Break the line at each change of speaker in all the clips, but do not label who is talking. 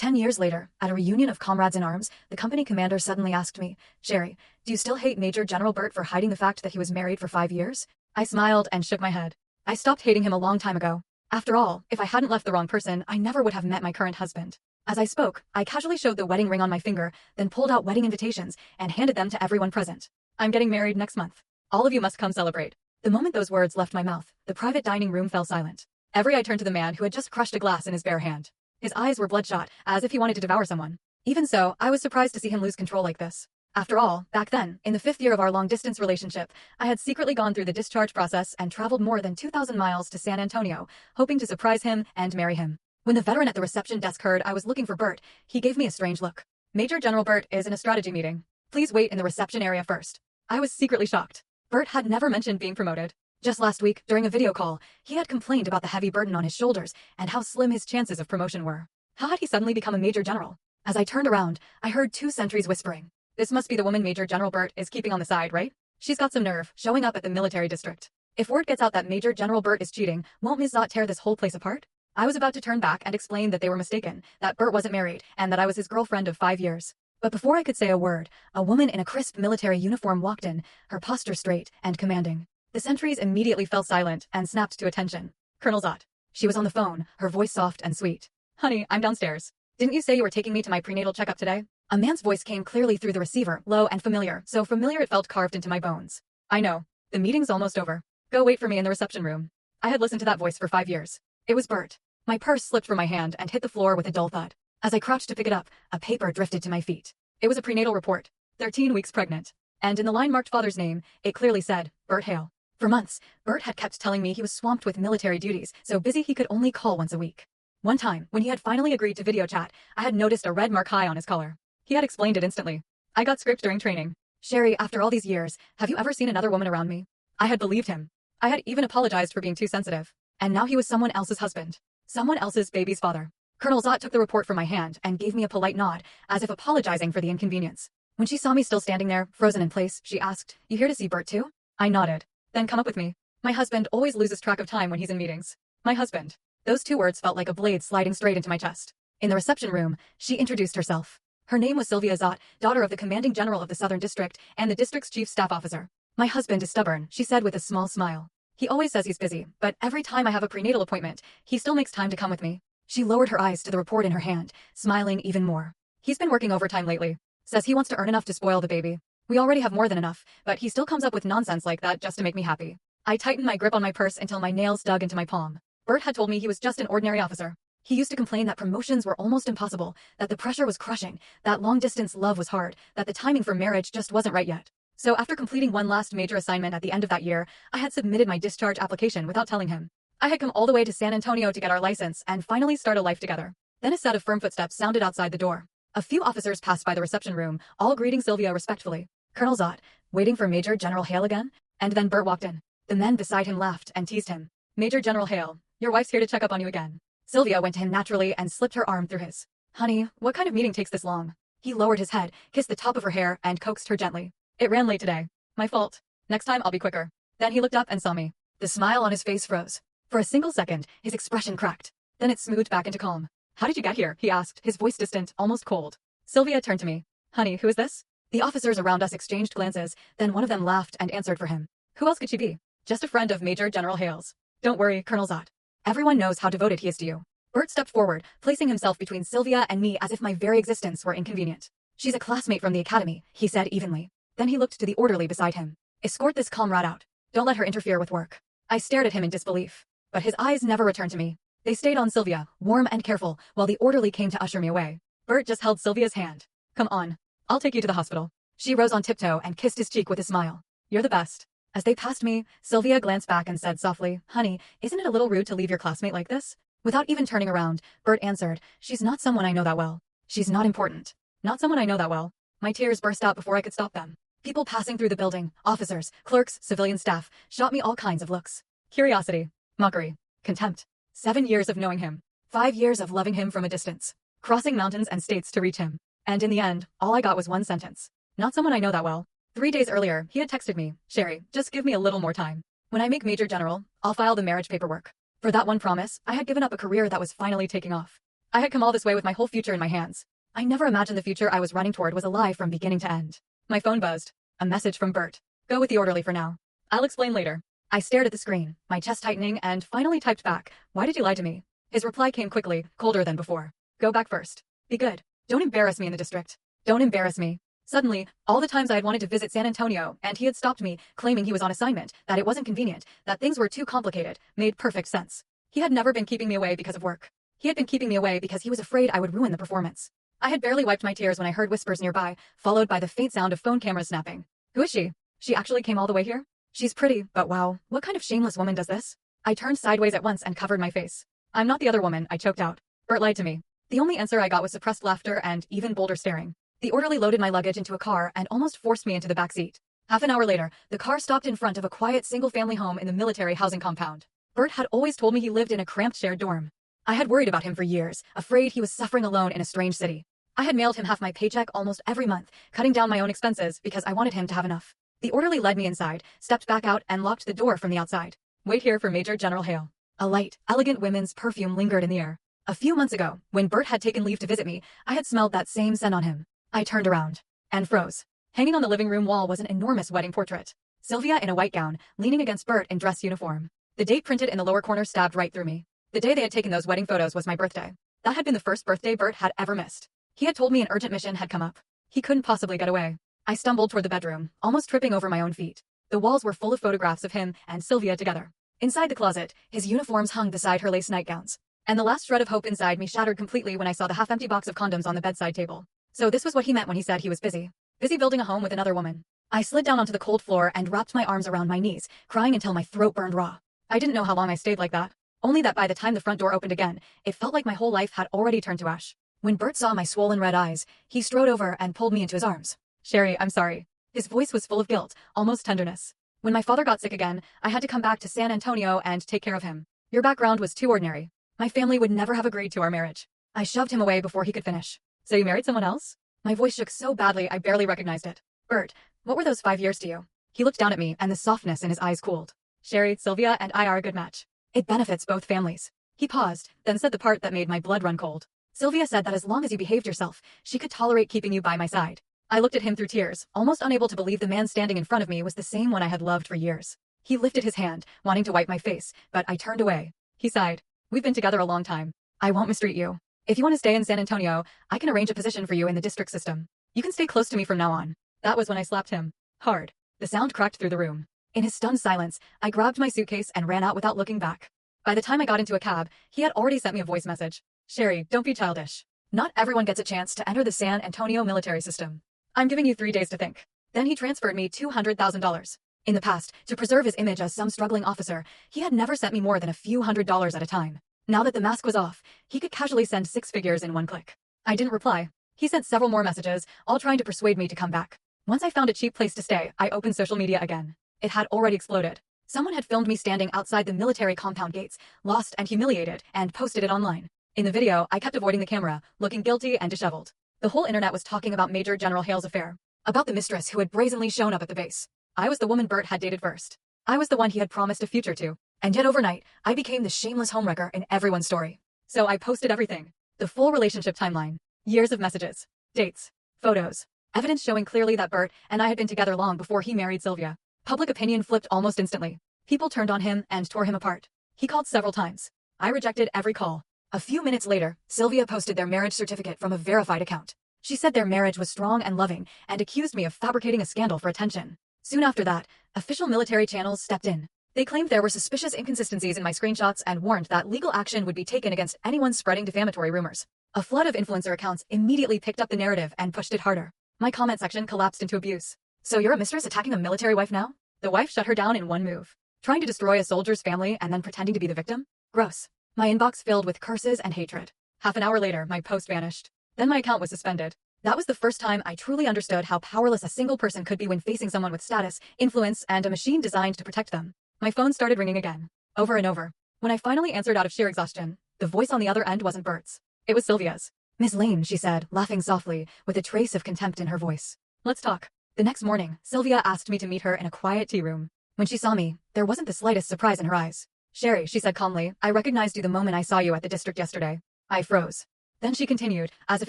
10 years later, at a reunion of comrades-in-arms, the company commander suddenly asked me, "Shari, do you still hate Major General Bert for hiding the fact that he was married for 5 years?" I smiled and shook my head. I stopped hating him a long time ago. After all, if I hadn't left the wrong person, I never would have met my current husband. As I spoke, I casually showed the wedding ring on my finger, then pulled out wedding invitations and handed them to everyone present. "I'm getting married next month. All of you must come celebrate." The moment those words left my mouth, the private dining room fell silent. Every eye turned to the man who had just crushed a glass in his bare hand. His eyes were bloodshot, as if he wanted to devour someone. Even so, I was surprised to see him lose control like this. After all, back then, in the 5th year of our long-distance relationship, I had secretly gone through the discharge process and traveled more than 2,000 miles to San Antonio, hoping to surprise him and marry him. When the veteran at the reception desk heard I was looking for Bert, he gave me a strange look. "Major General Bert is in a strategy meeting. Please wait in the reception area first." I was secretly shocked. Bert had never mentioned being promoted. Just last week, during a video call, he had complained about the heavy burden on his shoulders and how slim his chances of promotion were. How had he suddenly become a major general? As I turned around, I heard 2 sentries whispering, "This must be the woman Major General Bert is keeping on the side, right? She's got some nerve, showing up at the military district. If word gets out that Major General Bert is cheating, won't Ms. Zott tear this whole place apart?" I was about to turn back and explain that they were mistaken, that Bert wasn't married, and that I was his girlfriend of 5 years. But before I could say a word, a woman in a crisp military uniform walked in, her posture straight and commanding. The sentries immediately fell silent and snapped to attention. Colonel Zott. She was on the phone, her voice soft and sweet. "Honey, I'm downstairs. Didn't you say you were taking me to my prenatal checkup today?" A man's voice came clearly through the receiver, low and familiar, so familiar it felt carved into my bones. "I know. The meeting's almost over. Go wait for me in the reception room." I had listened to that voice for 5 years. It was Bert. My purse slipped from my hand and hit the floor with a dull thud. As I crouched to pick it up, a paper drifted to my feet. It was a prenatal report. 13 weeks pregnant. And in the line marked father's name, it clearly said, Bert Hale. For months, Bert had kept telling me he was swamped with military duties, so busy he could only call once a week. One time, when he had finally agreed to video chat, I had noticed a red mark high on his collar. He had explained it instantly. "I got script during training. Shari, after all these years, have you ever seen another woman around me?" I had believed him. I had even apologized for being too sensitive. And now he was someone else's husband. Someone else's baby's father. Colonel Zott took the report from my hand and gave me a polite nod, as if apologizing for the inconvenience. When she saw me still standing there, frozen in place, she asked, "You here to see Bert too?" I nodded. "Then come up with me. My husband always loses track of time when he's in meetings." My husband. Those 2 words felt like a blade sliding straight into my chest. In the reception room, she introduced herself. Her name was Sylvia Zott, daughter of the commanding general of the Southern District and the district's chief staff officer. "My husband is stubborn," she said with a small smile. "He always says he's busy, but every time I have a prenatal appointment, he still makes time to come with me." She lowered her eyes to the report in her hand, smiling even more. "He's been working overtime lately. Says he wants to earn enough to spoil the baby. We already have more than enough, but he still comes up with nonsense like that just to make me happy." I tightened my grip on my purse until my nails dug into my palm. Bert had told me he was just an ordinary officer. He used to complain that promotions were almost impossible, that the pressure was crushing, that long-distance love was hard, that the timing for marriage just wasn't right yet. So after completing one last major assignment at the end of that year, I had submitted my discharge application without telling him. I had come all the way to San Antonio to get our license and finally start a life together. Then a set of firm footsteps sounded outside the door. A few officers passed by the reception room, all greeting Sylvia respectfully. "Colonel Zott, waiting for Major General Hale again?" And then Bert walked in. The men beside him laughed and teased him. "Major General Hale, your wife's here to check up on you again." Sylvia went to him naturally and slipped her arm through his. "Honey, what kind of meeting takes this long?" He lowered his head, kissed the top of her hair, and coaxed her gently. "It ran late today. My fault. Next time I'll be quicker." Then he looked up and saw me. The smile on his face froze. For a single second, his expression cracked. Then it smoothed back into calm. "How did you get here?" he asked, his voice distant, almost cold. Sylvia turned to me. "Honey, who is this?" The officers around us exchanged glances, then one of them laughed and answered for him. "Who else could she be? Just a friend of Major General Hale's. Don't worry, Colonel Zott. Everyone knows how devoted he is to you." Bert stepped forward, placing himself between Sylvia and me as if my very existence were inconvenient. "She's a classmate from the academy," he said evenly. Then he looked to the orderly beside him. "Escort this comrade out. Don't let her interfere with work." I stared at him in disbelief. But his eyes never returned to me. They stayed on Sylvia, warm and careful, while the orderly came to usher me away. Bert just held Sylvia's hand. "Come on. I'll take you to the hospital." She rose on tiptoe and kissed his cheek with a smile. "You're the best." As they passed me, Sylvia glanced back and said softly, "Honey, isn't it a little rude to leave your classmate like this?" Without even turning around, Bert answered, "She's not someone I know that well. She's not important. Not someone I know that well." My tears burst out before I could stop them. People passing through the building, officers, clerks, civilian staff, shot me all kinds of looks. Curiosity, mockery, contempt. 7 years of knowing him. 5 years of loving him from a distance. Crossing mountains and states to reach him. And in the end, all I got was one sentence. Not someone I know that well. 3 days earlier, he had texted me, "Shari, just give me a little more time. When I make Major General, I'll file the marriage paperwork." For that one promise, I had given up a career that was finally taking off. I had come all this way with my whole future in my hands. I never imagined the future I was running toward was a lie from beginning to end. My phone buzzed. A message from Bert. Go with the orderly for now. I'll explain later. I stared at the screen, my chest tightening, and finally typed back, "Why did you lie to me?" His reply came quickly, colder than before. "Go back first. Be good. Don't embarrass me in the district. Don't embarrass me." Suddenly, all the times I had wanted to visit San Antonio, and he had stopped me, claiming he was on assignment, that it wasn't convenient, that things were too complicated, made perfect sense. He had never been keeping me away because of work. He had been keeping me away because he was afraid I would ruin the performance. I had barely wiped my tears when I heard whispers nearby, followed by the faint sound of phone cameras snapping. Who is she? She actually came all the way here? She's pretty, but wow, what kind of shameless woman does this? I turned sideways at once and covered my face. I'm not the other woman, I choked out. Bert lied to me. The only answer I got was suppressed laughter and even bolder staring. The orderly loaded my luggage into a car and almost forced me into the back seat. Half an hour later, the car stopped in front of a quiet single-family home in the military housing compound. Bert had always told me he lived in a cramped shared dorm. I had worried about him for years, afraid he was suffering alone in a strange city. I had mailed him half my paycheck almost every month, cutting down my own expenses because I wanted him to have enough. The orderly led me inside, stepped back out, and locked the door from the outside. Wait here for Major General Hale. A light, elegant women's perfume lingered in the air. A few months ago, when Bert had taken leave to visit me, I had smelled that same scent on him. I turned around and froze. Hanging on the living room wall was an enormous wedding portrait. Sylvia in a white gown, leaning against Bert in dress uniform. The date printed in the lower corner stabbed right through me. The day they had taken those wedding photos was my birthday. That had been the first birthday Bert had ever missed. He had told me an urgent mission had come up. He couldn't possibly get away. I stumbled toward the bedroom, almost tripping over my own feet. The walls were full of photographs of him and Sylvia together. Inside the closet, his uniforms hung beside her lace nightgowns. And the last shred of hope inside me shattered completely when I saw the half-empty box of condoms on the bedside table. So this was what he meant when he said he was busy. Busy building a home with another woman. I slid down onto the cold floor and wrapped my arms around my knees, crying until my throat burned raw. I didn't know how long I stayed like that. Only that by the time the front door opened again, it felt like my whole life had already turned to ash. When Bert saw my swollen red eyes, he strode over and pulled me into his arms. "Shari, I'm sorry." His voice was full of guilt, almost tenderness. "When my father got sick again, I had to come back to San Antonio and take care of him. Your background was too ordinary. My family would never have agreed to our marriage." I shoved him away before he could finish. "So you married someone else?" My voice shook so badly I barely recognized it. "Bert, what were those 5 years to you?" He looked down at me and the softness in his eyes cooled. "Shari, Sylvia and I are a good match. It benefits both families." He paused, then said the part that made my blood run cold. "Sylvia said that as long as you behaved yourself, she could tolerate keeping you by my side." I looked at him through tears, almost unable to believe the man standing in front of me was the same one I had loved for years. He lifted his hand, wanting to wipe my face, but I turned away. He sighed. "We've been together a long time. I won't mistreat you. If you want to stay in San Antonio, I can arrange a position for you in the district system. You can stay close to me from now on." That was when I slapped him. Hard. The sound cracked through the room. In his stunned silence, I grabbed my suitcase and ran out without looking back. By the time I got into a cab, he had already sent me a voice message. "Shari, don't be childish. Not everyone gets a chance to enter the San Antonio military system. I'm giving you 3 days to think." Then he transferred me $200,000. In the past, to preserve his image as some struggling officer, he had never sent me more than a few $100s at a time. Now that the mask was off, he could casually send 6 figures in one click. I didn't reply. He sent several more messages, all trying to persuade me to come back. Once I found a cheap place to stay, I opened social media again. It had already exploded. Someone had filmed me standing outside the military compound gates, lost and humiliated, and posted it online. In the video, I kept avoiding the camera, looking guilty and disheveled. The whole internet was talking about Major General Hale's affair. About the mistress who had brazenly shown up at the base. I was the woman Bert had dated first. I was the one he had promised a future to. And yet overnight, I became the shameless homewrecker in everyone's story. So I posted everything. The full relationship timeline. Years of messages. Dates. Photos. Evidence showing clearly that Bert and I had been together long before he married Sylvia. Public opinion flipped almost instantly. People turned on him and tore him apart. He called several times. I rejected every call. A few minutes later, Sylvia posted their marriage certificate from a verified account. She said their marriage was strong and loving and accused me of fabricating a scandal for attention. Soon after that, official military channels stepped in. They claimed there were suspicious inconsistencies in my screenshots and warned that legal action would be taken against anyone spreading defamatory rumors. A flood of influencer accounts immediately picked up the narrative and pushed it harder. My comment section collapsed into abuse. "So you're a mistress attacking a military wife now?" The wife shut her down in one move. Trying to destroy a soldier's family and then pretending to be the victim? Gross. My inbox filled with curses and hatred. Half an hour later, my post vanished. Then my account was suspended. That was the first time I truly understood how powerless a single person could be when facing someone with status, influence, and a machine designed to protect them. My phone started ringing again. Over and over. When I finally answered out of sheer exhaustion, the voice on the other end wasn't Bert's. It was Sylvia's. "Miss Lane," she said, laughing softly, with a trace of contempt in her voice. "Let's talk." The next morning, Sylvia asked me to meet her in a quiet tea room. When she saw me, there wasn't the slightest surprise in her eyes. "Shari," she said calmly, "I recognized you the moment I saw you at the district yesterday." I froze. Then she continued, as if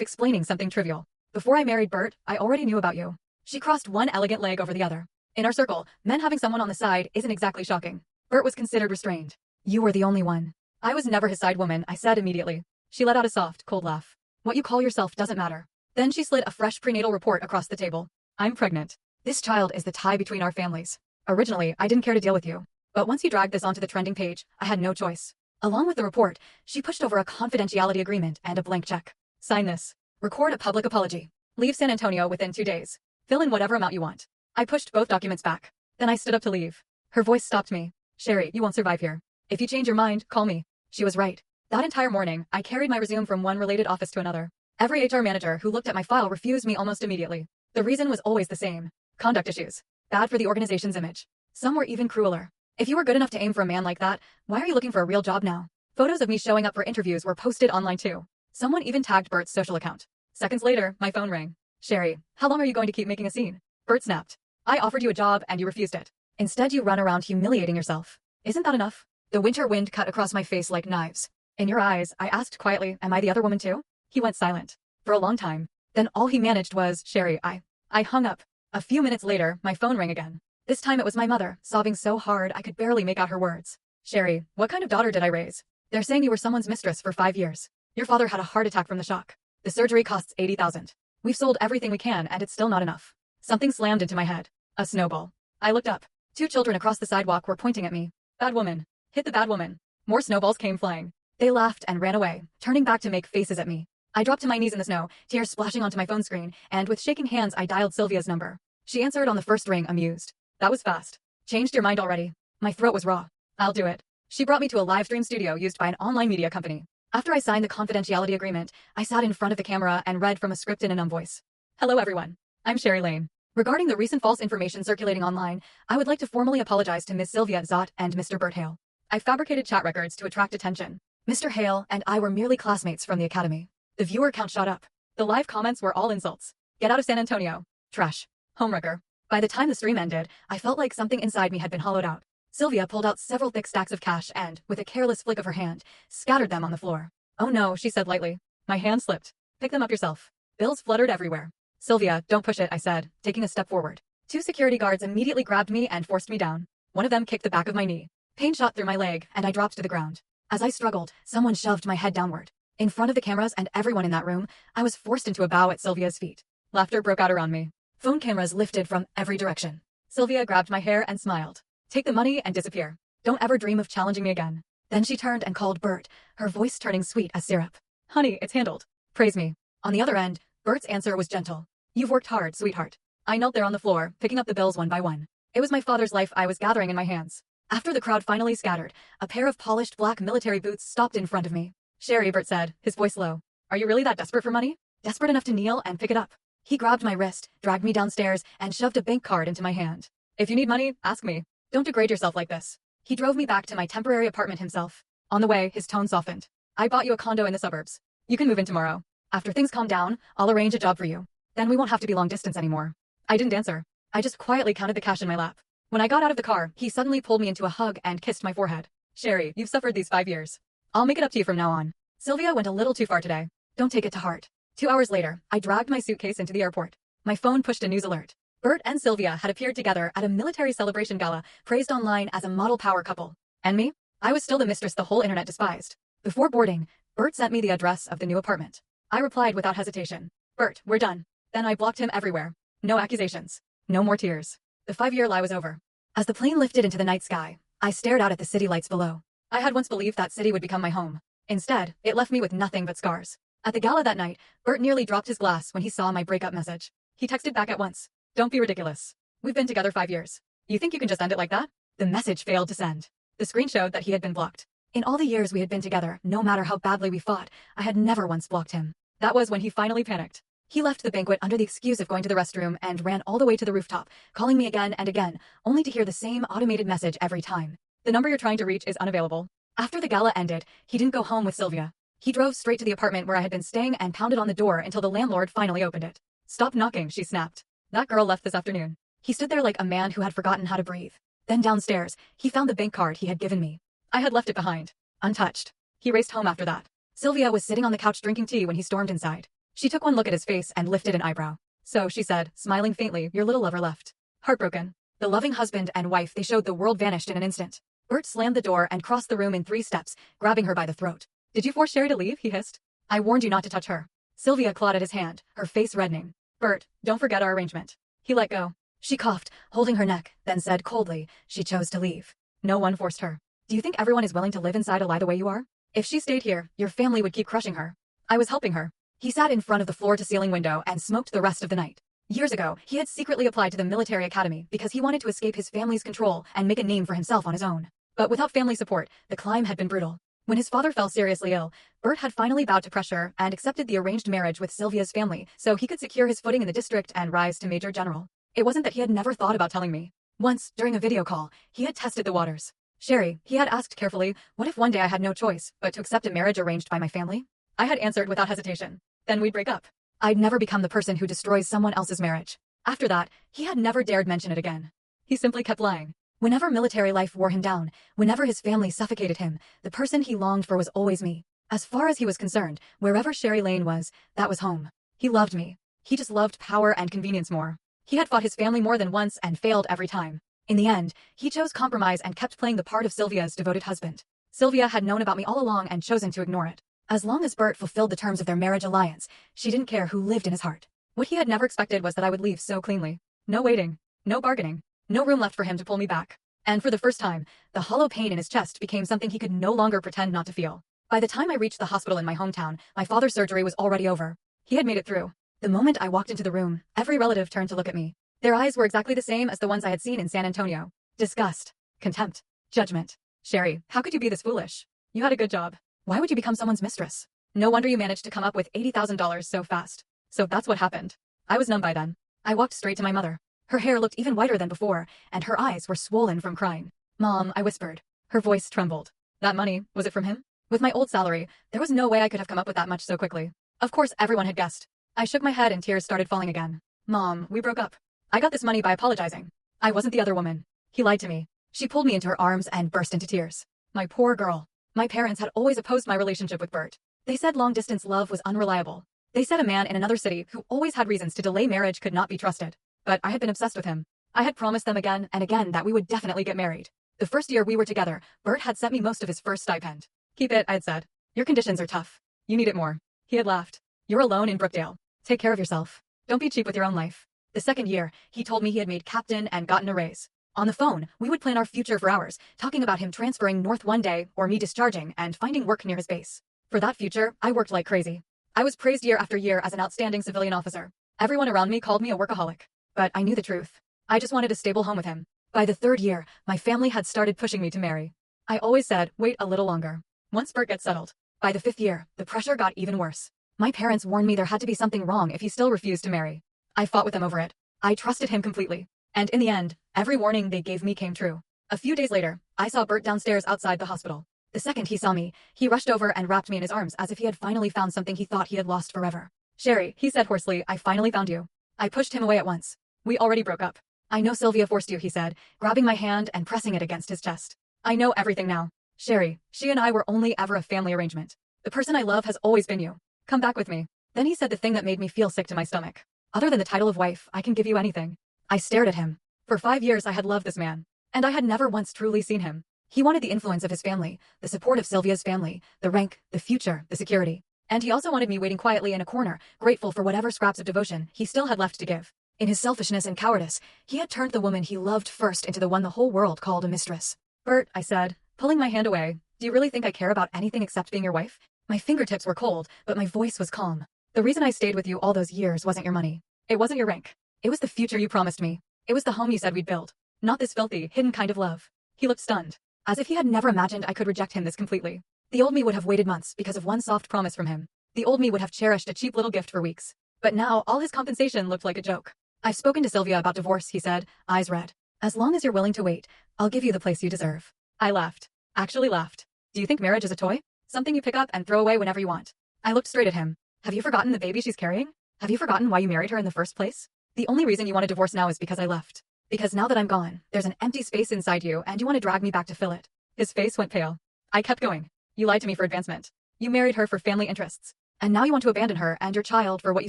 explaining something trivial. Before I married Bert, I already knew about you. She crossed one elegant leg over the other. In our circle, men having someone on the side isn't exactly shocking. Bert was considered restrained. You were the only one. I was never his side woman, I said immediately. She let out a soft, cold laugh. What you call yourself doesn't matter. Then she slid a fresh prenatal report across the table. I'm pregnant. This child is the tie between our families. Originally, I didn't care to deal with you. But once you dragged this onto the trending page, I had no choice. Along with the report, she pushed over a confidentiality agreement and a blank check. Sign this. Record a public apology. Leave San Antonio within 2 days. Fill in whatever amount you want. I pushed both documents back. Then I stood up to leave. Her voice stopped me. Shari, you won't survive here. If you change your mind, call me. She was right. That entire morning, I carried my resume from one related office to another. Every HR manager who looked at my file refused me almost immediately. The reason was always the same. Conduct issues. Bad for the organization's image. Some were even crueler. If you were good enough to aim for a man like that, why are you looking for a real job now? Photos of me showing up for interviews were posted online too. Someone even tagged Bert's social account. Seconds later, my phone rang. Shari, how long are you going to keep making a scene? Bert snapped. I offered you a job and you refused it. Instead you run around humiliating yourself. Isn't that enough? The winter wind cut across my face like knives. In your eyes, I asked quietly, am I the other woman too? He went silent. For a long time. Then all he managed was, Shari, I hung up. A few minutes later, my phone rang again. This time it was my mother, sobbing so hard I could barely make out her words. Shari, what kind of daughter did I raise? They're saying you were someone's mistress for 5 years. Your father had a heart attack from the shock. The surgery costs $80,000. We've sold everything we can and it's still not enough. Something slammed into my head. A snowball. I looked up. 2 children across the sidewalk were pointing at me. Bad woman. Hit the bad woman. More snowballs came flying. They laughed and ran away, turning back to make faces at me. I dropped to my knees in the snow, tears splashing onto my phone screen, and with shaking hands I dialed Sylvia's number. She answered on the first ring, amused. That was fast. Changed your mind already? My throat was raw. I'll do it. She brought me to a live stream studio used by an online media company. After I signed the confidentiality agreement, I sat in front of the camera and read from a script in a numb voice. Hello everyone. I'm Shari Lane. Regarding the recent false information circulating online, I would like to formally apologize to Ms. Sylvia Zott and Mr. Bert Hale. I fabricated chat records to attract attention. Mr. Hale and I were merely classmates from the academy. The viewer count shot up. The live comments were all insults. Get out of San Antonio. Trash. Homewrecker. By the time the stream ended, I felt like something inside me had been hollowed out. Sylvia pulled out several thick stacks of cash and, with a careless flick of her hand, scattered them on the floor. Oh no, she said lightly. My hand slipped. Pick them up yourself. Bills fluttered everywhere. Sylvia, don't push it, I said, taking a step forward. 2 security guards immediately grabbed me and forced me down. One of them kicked the back of my knee. Pain shot through my leg, and I dropped to the ground. As I struggled, someone shoved my head downward. In front of the cameras and everyone in that room, I was forced into a bow at Sylvia's feet. Laughter broke out around me. Phone cameras lifted from every direction. Sylvia grabbed my hair and smiled. Take the money and disappear. Don't ever dream of challenging me again. Then she turned and called Bert, her voice turning sweet as syrup. Honey, it's handled. Praise me. On the other end, Bert's answer was gentle. You've worked hard, sweetheart. I knelt there on the floor, picking up the bills one by one. It was my father's life I was gathering in my hands. After the crowd finally scattered, a pair of polished black military boots stopped in front of me. Shari, Bert said, his voice low. Are you really that desperate for money? Desperate enough to kneel and pick it up? He grabbed my wrist, dragged me downstairs, and shoved a bank card into my hand. If you need money, ask me. Don't degrade yourself like this. He drove me back to my temporary apartment himself. On the way, his tone softened. I bought you a condo in the suburbs. You can move in tomorrow. After things calm down, I'll arrange a job for you. Then we won't have to be long distance anymore. I didn't answer. I just quietly counted the cash in my lap. When I got out of the car, he suddenly pulled me into a hug and kissed my forehead. Shari, you've suffered these 5 years. I'll make it up to you from now on. Sylvia went a little too far today. Don't take it to heart. 2 hours later, I dragged my suitcase into the airport. My phone pushed a news alert. Bert and Sylvia had appeared together at a military celebration gala, praised online as a model power couple. And me? I was still the mistress the whole internet despised. Before boarding, Bert sent me the address of the new apartment. I replied without hesitation. Bert, we're done. Then I blocked him everywhere. No accusations. No more tears. The 5-year lie was over. As the plane lifted into the night sky, I stared out at the city lights below. I had once believed that city would become my home. Instead, it left me with nothing but scars. At the gala that night, Bert nearly dropped his glass when he saw my breakup message. He texted back at once. Don't be ridiculous. We've been together 5 years. You think you can just end it like that? The message failed to send. The screen showed that he had been blocked. In all the years we had been together, no matter how badly we fought, I had never once blocked him. That was when he finally panicked. He left the banquet under the excuse of going to the restroom and ran all the way to the rooftop, calling me again and again, only to hear the same automated message every time. The number you're trying to reach is unavailable. After the gala ended, he didn't go home with Sylvia. He drove straight to the apartment where I had been staying and pounded on the door until the landlord finally opened it. Stop knocking, she snapped. That girl left this afternoon. He stood there like a man who had forgotten how to breathe. Then downstairs, he found the bank card he had given me. I had left it behind, untouched. He raced home after that. Sylvia was sitting on the couch drinking tea when he stormed inside. She took one look at his face and lifted an eyebrow. "So," she said, smiling faintly, "your little lover left." Heartbroken. The loving husband and wife they showed the world vanished in an instant. Bert slammed the door and crossed the room in 3 steps, grabbing her by the throat. "Did you force Shari to leave?" he hissed. "I warned you not to touch her." Sylvia clawed at his hand, her face reddening. "Bert, don't forget our arrangement." He let go. She coughed, holding her neck, then said coldly, "She chose to leave. No one forced her. Do you think everyone is willing to live inside a lie the way you are? If she stayed here, your family would keep crushing her. I was helping her." He sat in front of the floor-to-ceiling window and smoked the rest of the night. Years ago, he had secretly applied to the military academy because he wanted to escape his family's control and make a name for himself on his own. But without family support, the climb had been brutal. When his father fell seriously ill, Bert had finally bowed to pressure and accepted the arranged marriage with Sylvia's family so he could secure his footing in the district and rise to Major General. It wasn't that he had never thought about telling me. Once, during a video call, he had tested the waters. "Shari," he had asked carefully, "what if one day I had no choice but to accept a marriage arranged by my family?" I had answered without hesitation. "Then we'd break up." I'd never become the person who destroys someone else's marriage. After that, he had never dared mention it again. He simply kept lying. Whenever military life wore him down, whenever his family suffocated him, the person he longed for was always me. As far as he was concerned, wherever Shari Lane was, that was home. He loved me. He just loved power and convenience more. He had fought his family more than once and failed every time. In the end, he chose compromise and kept playing the part of Sylvia's devoted husband. Sylvia had known about me all along and chosen to ignore it. As long as Bert fulfilled the terms of their marriage alliance, she didn't care who lived in his heart. What he had never expected was that I would leave so cleanly. No waiting. No bargaining. No room left for him to pull me back. And for the first time, the hollow pain in his chest became something he could no longer pretend not to feel. By the time I reached the hospital in my hometown, my father's surgery was already over. He had made it through. The moment I walked into the room, every relative turned to look at me. Their eyes were exactly the same as the ones I had seen in San Antonio. Disgust. Contempt. Judgment. "Shari, how could you be this foolish? You had a good job. Why would you become someone's mistress? No wonder you managed to come up with $80,000 so fast." So that's what happened. I was numb by then. I walked straight to my mother. Her hair looked even whiter than before, and her eyes were swollen from crying. "Mom," I whispered. Her voice trembled. "That money, was it from him?" With my old salary, there was no way I could have come up with that much so quickly. Of course, everyone had guessed. I shook my head and tears started falling again. "Mom, we broke up. I got this money by apologizing. I wasn't the other woman. He lied to me." She pulled me into her arms and burst into tears. My poor girl. My parents had always opposed my relationship with Bert. They said long-distance love was unreliable. They said a man in another city who always had reasons to delay marriage could not be trusted. But I had been obsessed with him. I had promised them again and again that we would definitely get married. The first year we were together, Bert had sent me most of his first stipend. "Keep it," I had said. "Your conditions are tough. You need it more." He had laughed. "You're alone in Brookdale. Take care of yourself. Don't be cheap with your own life." The second year, he told me he had made captain and gotten a raise. On the phone, we would plan our future for hours, talking about him transferring north one day or me discharging and finding work near his base. For that future, I worked like crazy. I was praised year after year as an outstanding civilian officer. Everyone around me called me a workaholic. But I knew the truth. I just wanted a stable home with him. By the 3rd year, my family had started pushing me to marry. I always said, wait a little longer. Once Bert gets settled. By the 5th year, the pressure got even worse. My parents warned me there had to be something wrong if he still refused to marry. I fought with them over it. I trusted him completely. And in the end, every warning they gave me came true. A few days later, I saw Bert downstairs outside the hospital. The second he saw me, he rushed over and wrapped me in his arms as if he had finally found something he thought he had lost forever. "Shari," he said hoarsely, "I finally found you." I pushed him away at once. "We already broke up." "I know Sylvia forced you," he said, grabbing my hand and pressing it against his chest. "I know everything now. Shari, she and I were only ever a family arrangement. The person I love has always been you. Come back with me." Then he said the thing that made me feel sick to my stomach. "Other than the title of wife, I can give you anything." I stared at him. For 5 years I had loved this man. And I had never once truly seen him. He wanted the influence of his family, the support of Sylvia's family, the rank, the future, the security. And he also wanted me waiting quietly in a corner, grateful for whatever scraps of devotion he still had left to give. In his selfishness and cowardice, he had turned the woman he loved first into the one the whole world called a mistress. "Bert," I said, pulling my hand away, "do you really think I care about anything except being your wife?" My fingertips were cold, but my voice was calm. "The reason I stayed with you all those years wasn't your money. It wasn't your rank. It was the future you promised me. It was the home you said we'd build. Not this filthy, hidden kind of love." He looked stunned, as if he had never imagined I could reject him this completely. The old me would have waited months because of one soft promise from him. The old me would have cherished a cheap little gift for weeks. But now, all his compensation looked like a joke. "I've spoken to Sylvia about divorce," he said, eyes red. "As long as you're willing to wait, I'll give you the place you deserve." I laughed. Actually laughed. "Do you think marriage is a toy? Something you pick up and throw away whenever you want?" I looked straight at him. "Have you forgotten the baby she's carrying? Have you forgotten why you married her in the first place? The only reason you want a divorce now is because I left. Because now that I'm gone, there's an empty space inside you and you want to drag me back to fill it." His face went pale. I kept going. "You lied to me for advancement. You married her for family interests. And now you want to abandon her and your child for what you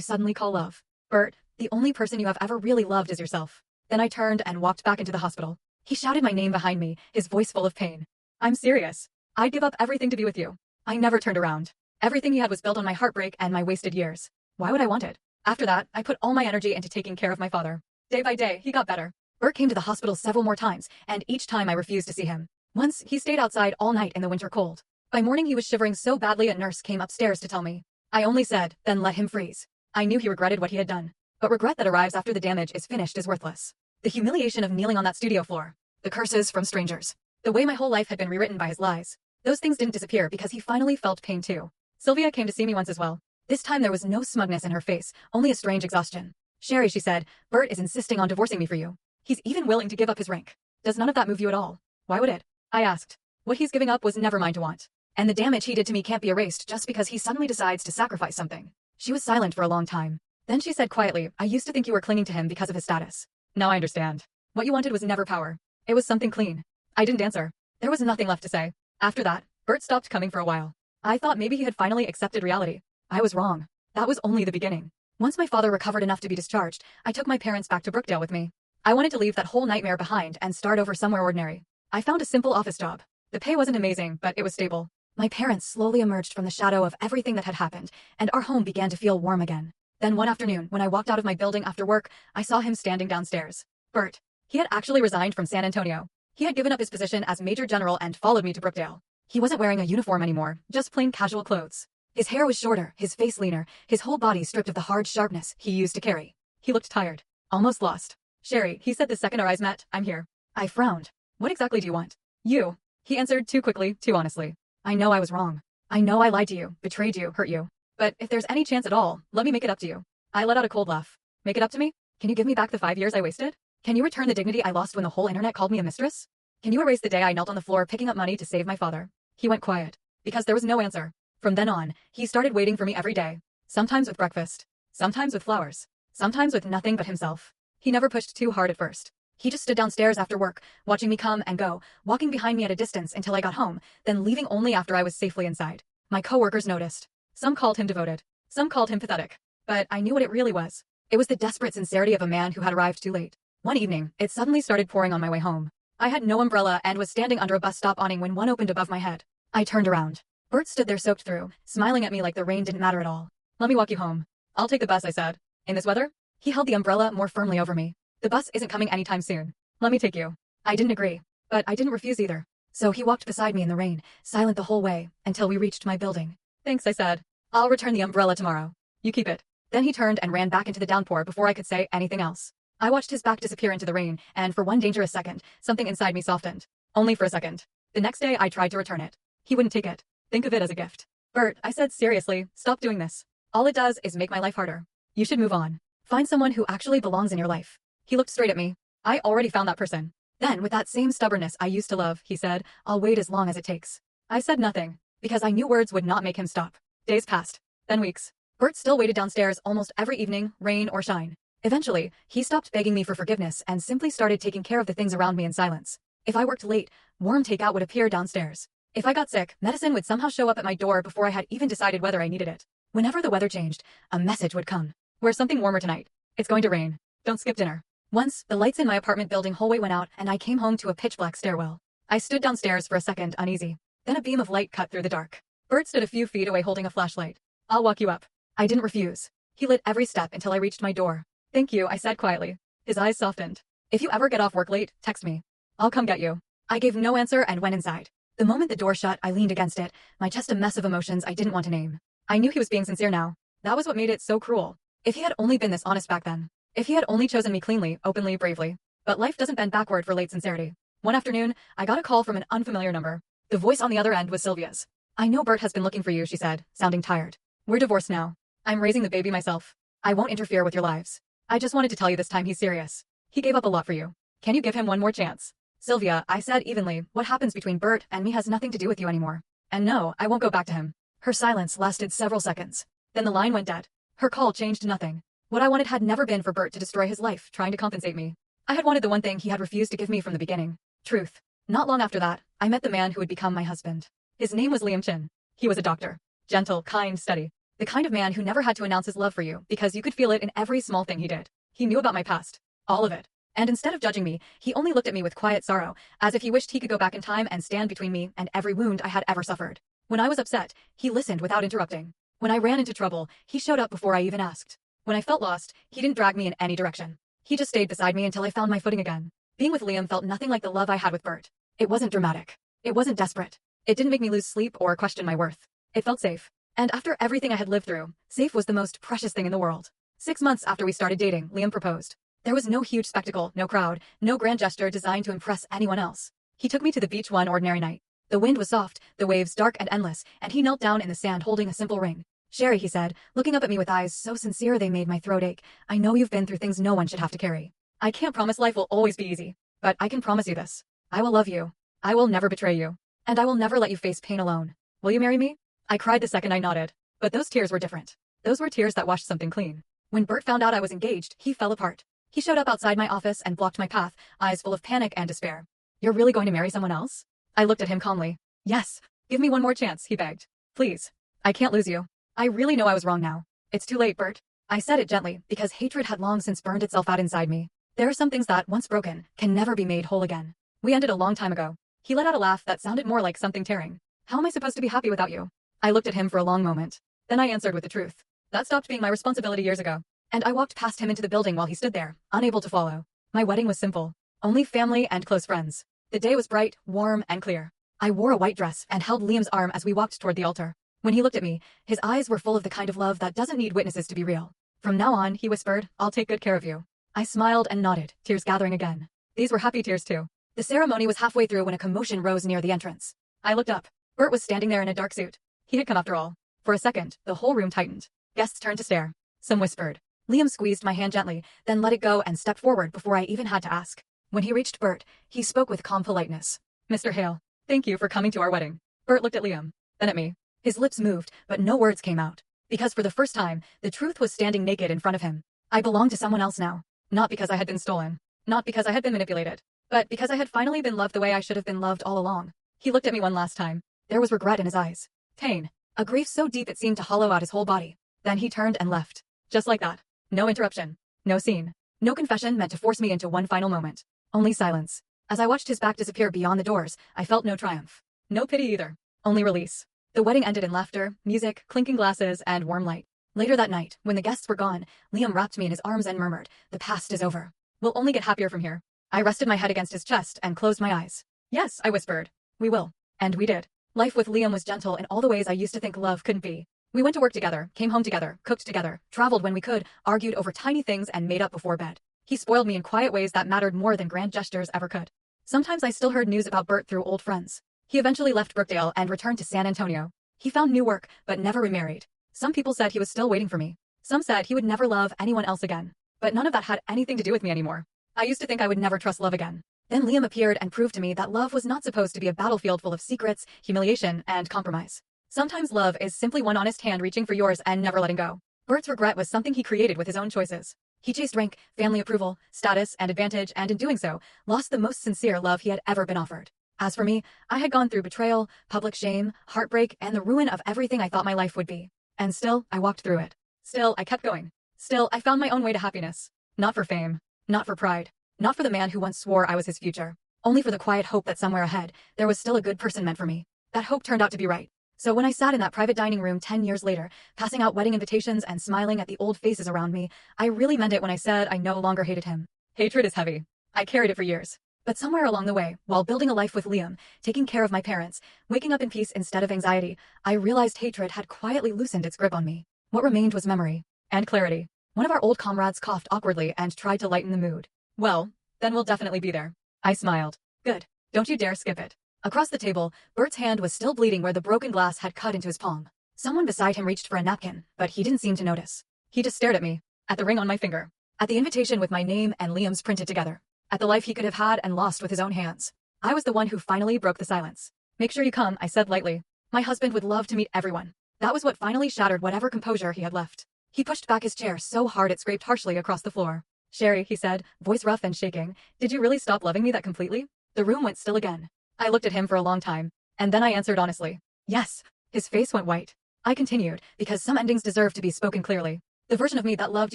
suddenly call love. Bert, the only person you have ever really loved is yourself. Then I turned and walked back into the hospital. He shouted my name behind me, his voice full of pain. I'm serious. I'd give up everything to be with you. I never turned around. Everything he had was built on my heartbreak and my wasted years. Why would I want it? After that, I put all my energy into taking care of my father. Day by day, he got better. Bert came to the hospital several more times, and each time I refused to see him. Once, he stayed outside all night in the winter cold. By morning he was shivering so badly a nurse came upstairs to tell me. I only said, then let him freeze. I knew he regretted what he had done. But regret that arrives after the damage is finished is worthless. The humiliation of kneeling on that studio floor. The curses from strangers. The way my whole life had been rewritten by his lies. Those things didn't disappear because he finally felt pain too. Sylvia came to see me once as well. This time there was no smugness in her face, only a strange exhaustion. Shari, she said, Bert is insisting on divorcing me for you. He's even willing to give up his rank. Does none of that move you at all? Why would it? I asked. What he's giving up was never mine to want. And the damage he did to me can't be erased just because he suddenly decides to sacrifice something. She was silent for a long time. Then she said quietly, I used to think you were clinging to him because of his status. Now I understand. What you wanted was never power. It was something clean. I didn't answer. There was nothing left to say. After that, Bert stopped coming for a while. I thought maybe he had finally accepted reality. I was wrong. That was only the beginning. Once my father recovered enough to be discharged, I took my parents back to Brookdale with me. I wanted to leave that whole nightmare behind and start over somewhere ordinary. I found a simple office job. The pay wasn't amazing, but it was stable. My parents slowly emerged from the shadow of everything that had happened, and our home began to feel warm again. Then one afternoon, when I walked out of my building after work, I saw him standing downstairs. Bert. He had actually resigned from San Antonio. He had given up his position as Major General and followed me to Brookdale. He wasn't wearing a uniform anymore, just plain casual clothes. His hair was shorter, his face leaner, his whole body stripped of the hard sharpness he used to carry. He looked tired. Almost lost. Shari, he said the second our eyes met, I'm here. I frowned. What exactly do you want? You. He answered too quickly, too honestly. I know I was wrong. I know I lied to you, betrayed you, hurt you. But if there's any chance at all, let me make it up to you. I let out a cold laugh. Make it up to me? Can you give me back the 5 years I wasted? Can you return the dignity I lost when the whole internet called me a mistress? Can you erase the day I knelt on the floor picking up money to save my father? He went quiet. Because there was no answer. From then on, he started waiting for me every day. Sometimes with breakfast. Sometimes with flowers. Sometimes with nothing but himself. He never pushed too hard at first. He just stood downstairs after work, watching me come and go, walking behind me at a distance until I got home, then leaving only after I was safely inside. My coworkers noticed. Some called him devoted. Some called him pathetic. But I knew what it really was. It was the desperate sincerity of a man who had arrived too late. One evening, it suddenly started pouring on my way home. I had no umbrella and was standing under a bus stop awning when one opened above my head. I turned around. Bert stood there soaked through, smiling at me like the rain didn't matter at all. Let me walk you home. I'll take the bus, I said. In this weather? He held the umbrella more firmly over me. The bus isn't coming anytime soon. Let me take you. I didn't agree. But I didn't refuse either. So he walked beside me in the rain, silent the whole way, until we reached my building. Thanks, I said. I'll return the umbrella tomorrow. You keep it. Then he turned and ran back into the downpour before I could say anything else. I watched his back disappear into the rain, and for one dangerous second, something inside me softened. Only for a second. The next day I tried to return it. He wouldn't take it. Think of it as a gift. Bert, I said seriously, stop doing this. All it does is make my life harder. You should move on. Find someone who actually belongs in your life. He looked straight at me. I already found that person. Then, with that same stubbornness I used to love, he said, I'll wait as long as it takes. I said nothing, because I knew words would not make him stop. Days passed. Then weeks. Bert still waited downstairs almost every evening, rain or shine. Eventually, he stopped begging me for forgiveness and simply started taking care of the things around me in silence. If I worked late, warm takeout would appear downstairs. If I got sick, medicine would somehow show up at my door before I had even decided whether I needed it. Whenever the weather changed, a message would come. Wear something warmer tonight. It's going to rain. Don't skip dinner. Once, the lights in my apartment building hallway went out and I came home to a pitch-black stairwell. I stood downstairs for a second, uneasy. Then a beam of light cut through the dark. Bert stood a few feet away holding a flashlight. I'll walk you up. I didn't refuse. He lit every step until I reached my door. Thank you, I said quietly. His eyes softened. If you ever get off work late, text me. I'll come get you. I gave no answer and went inside. The moment the door shut, I leaned against it, my chest a mess of emotions I didn't want to name. I knew he was being sincere now. That was what made it so cruel. If he had only been this honest back then. If he had only chosen me cleanly, openly, bravely. But life doesn't bend backward for late sincerity. One afternoon, I got a call from an unfamiliar number. The voice on the other end was Sylvia's. I know Bert has been looking for you, she said, sounding tired. We're divorced now. I'm raising the baby myself. I won't interfere with your lives. I just wanted to tell you this time he's serious. He gave up a lot for you. Can you give him one more chance? Sylvia, I said evenly, what happens between Bert and me has nothing to do with you anymore. And no, I won't go back to him. Her silence lasted several seconds. Then the line went dead. Her call changed nothing. What I wanted had never been for Bert to destroy his life, trying to compensate me. I had wanted the one thing he had refused to give me from the beginning. Truth. Not long after that, I met the man who would become my husband. His name was Liam Chin. He was a doctor. Gentle, kind, steady. The kind of man who never had to announce his love for you because you could feel it in every small thing he did. He knew about my past. All of it. And instead of judging me, he only looked at me with quiet sorrow, as if he wished he could go back in time and stand between me and every wound I had ever suffered. When I was upset, he listened without interrupting. When I ran into trouble, he showed up before I even asked. When I felt lost, he didn't drag me in any direction. He just stayed beside me until I found my footing again. Being with Liam felt nothing like the love I had with Bert. It wasn't dramatic. It wasn't desperate. It didn't make me lose sleep or question my worth. It felt safe. And after everything I had lived through, safe was the most precious thing in the world. 6 months after we started dating, Liam proposed. There was no huge spectacle, no crowd, no grand gesture designed to impress anyone else. He took me to the beach one ordinary night. The wind was soft, the waves dark and endless, and he knelt down in the sand holding a simple ring. "Shari," he said, looking up at me with eyes so sincere they made my throat ache, "I know you've been through things no one should have to carry. I can't promise life will always be easy, but I can promise you this. I will love you. I will never betray you. And I will never let you face pain alone. Will you marry me?" I cried the second I nodded. But those tears were different. Those were tears that washed something clean. When Bert found out I was engaged, he fell apart. He showed up outside my office and blocked my path, eyes full of panic and despair. "You're really going to marry someone else?" I looked at him calmly. "Yes. Give me one more chance," he begged. "Please. I can't lose you. I really know I was wrong now. It's too late, Bert." I said it gently, because hatred had long since burned itself out inside me. There are some things that, once broken, can never be made whole again. We ended a long time ago. He let out a laugh that sounded more like something tearing. "How am I supposed to be happy without you?" I looked at him for a long moment. Then I answered with the truth. That stopped being my responsibility years ago. And I walked past him into the building while he stood there, unable to follow. My wedding was simple. Only family and close friends. The day was bright, warm, and clear. I wore a white dress and held Liam's arm as we walked toward the altar. When he looked at me, his eyes were full of the kind of love that doesn't need witnesses to be real. "From now on," he whispered, "I'll take good care of you." I smiled and nodded, tears gathering again. These were happy tears too. The ceremony was halfway through when a commotion rose near the entrance. I looked up. Bert was standing there in a dark suit. He had come after all. For a second, the whole room tightened. Guests turned to stare. Some whispered. Liam squeezed my hand gently, then let it go and stepped forward before I even had to ask. When he reached Bert, he spoke with calm politeness. "Mr. Hale, thank you for coming to our wedding." Bert looked at Liam, then at me. His lips moved, but no words came out. Because for the first time, the truth was standing naked in front of him. I belonged to someone else now. Not because I had been stolen. Not because I had been manipulated. But because I had finally been loved the way I should have been loved all along. He looked at me one last time. There was regret in his eyes. Pain. A grief so deep it seemed to hollow out his whole body. Then he turned and left. Just like that. No interruption. No scene. No confession meant to force me into one final moment. Only silence. As I watched his back disappear beyond the doors, I felt no triumph. No pity either. Only release. The wedding ended in laughter, music, clinking glasses, and warm light. Later that night, when the guests were gone, Liam wrapped me in his arms and murmured, "The past is over. We'll only get happier from here." I rested my head against his chest and closed my eyes. "Yes," I whispered. "We will." And we did. Life with Liam was gentle in all the ways I used to think love couldn't be. We went to work together, came home together, cooked together, traveled when we could, argued over tiny things, and made up before bed. He spoiled me in quiet ways that mattered more than grand gestures ever could. Sometimes I still heard news about Bert through old friends. He eventually left Brookdale and returned to San Antonio. He found new work, but never remarried. Some people said he was still waiting for me. Some said he would never love anyone else again. But none of that had anything to do with me anymore. I used to think I would never trust love again. Then Liam appeared and proved to me that love was not supposed to be a battlefield full of secrets, humiliation, and compromise. Sometimes love is simply one honest hand reaching for yours and never letting go. Bert's regret was something he created with his own choices. He chased rank, family approval, status, and advantage, and in doing so, lost the most sincere love he had ever been offered. As for me, I had gone through betrayal, public shame, heartbreak, and the ruin of everything I thought my life would be. And still, I walked through it. Still, I kept going. Still, I found my own way to happiness. Not for fame. Not for pride. Not for the man who once swore I was his future. Only for the quiet hope that somewhere ahead, there was still a good person meant for me. That hope turned out to be right. So when I sat in that private dining room 10 years later, passing out wedding invitations and smiling at the old faces around me, I really meant it when I said I no longer hated him. Hatred is heavy. I carried it for years. But somewhere along the way, while building a life with Liam, taking care of my parents, waking up in peace instead of anxiety, I realized hatred had quietly loosened its grip on me. What remained was memory. And clarity. One of our old comrades coughed awkwardly and tried to lighten the mood. "Well, then we'll definitely be there." I smiled. "Good. Don't you dare skip it." Across the table, Bert's hand was still bleeding where the broken glass had cut into his palm. Someone beside him reached for a napkin, but he didn't seem to notice. He just stared at me, at the ring on my finger, at the invitation with my name and Liam's printed together, at the life he could have had and lost with his own hands. I was the one who finally broke the silence. "Make sure you come," I said lightly. My husband would love to meet everyone. That was what finally shattered whatever composure he had left. He pushed back his chair so hard it scraped harshly across the floor. "Shari," he said, voice rough and shaking, "did you really stop loving me that completely?" The room went still again. I looked at him for a long time, and then I answered honestly. "Yes." His face went white. I continued, because some endings deserve to be spoken clearly. The version of me that loved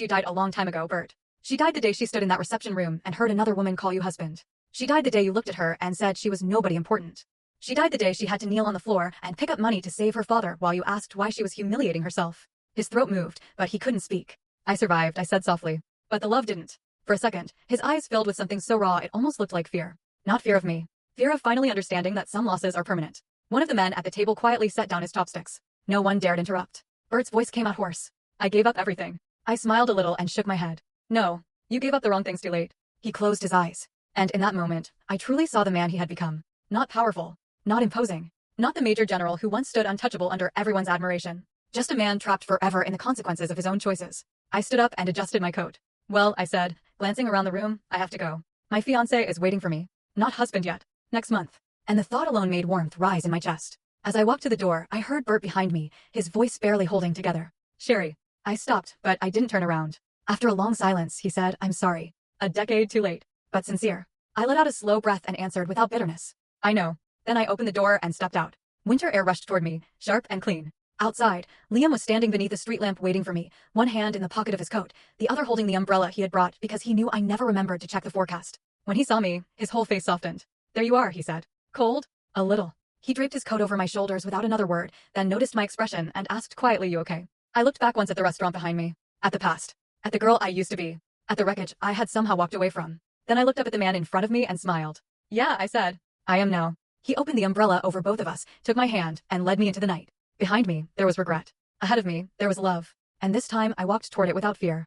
you died a long time ago, Bert. She died the day she stood in that reception room and heard another woman call you husband. She died the day you looked at her and said she was nobody important. She died the day she had to kneel on the floor and pick up money to save her father while you asked why she was humiliating herself. His throat moved, but he couldn't speak. I survived, I said softly. But the love didn't. For a second, his eyes filled with something so raw it almost looked like fear. Not fear of me. Fear of finally understanding that some losses are permanent. One of the men at the table quietly set down his chopsticks. No one dared interrupt. Bert's voice came out hoarse. I gave up everything. I smiled a little and shook my head. No, you gave up the wrong things too late. He closed his eyes. And in that moment, I truly saw the man he had become. Not powerful. Not imposing. Not the Major General who once stood untouchable under everyone's admiration. Just a man trapped forever in the consequences of his own choices. I stood up and adjusted my coat. Well, I said, glancing around the room, I have to go. My fiancé is waiting for me. Not husband yet. Next month. And the thought alone made warmth rise in my chest. As I walked to the door, I heard Bert behind me, his voice barely holding together. Shari. I stopped, but I didn't turn around. After a long silence, he said, I'm sorry. A decade too late, but sincere. I let out a slow breath and answered without bitterness. I know. Then I opened the door and stepped out. Winter air rushed toward me, sharp and clean. Outside, Liam was standing beneath a street lamp waiting for me, one hand in the pocket of his coat, the other holding the umbrella he had brought because he knew I never remembered to check the forecast. When he saw me, his whole face softened. There you are, he said. Cold? A little. He draped his coat over my shoulders without another word, then noticed my expression and asked quietly, you okay? I looked back once at the restaurant behind me. At the past. At the girl I used to be. At the wreckage I had somehow walked away from. Then I looked up at the man in front of me and smiled. Yeah, I said. I am now. He opened the umbrella over both of us, took my hand, and led me into the night. Behind me, there was regret. Ahead of me, there was love. And this time I walked toward it without fear.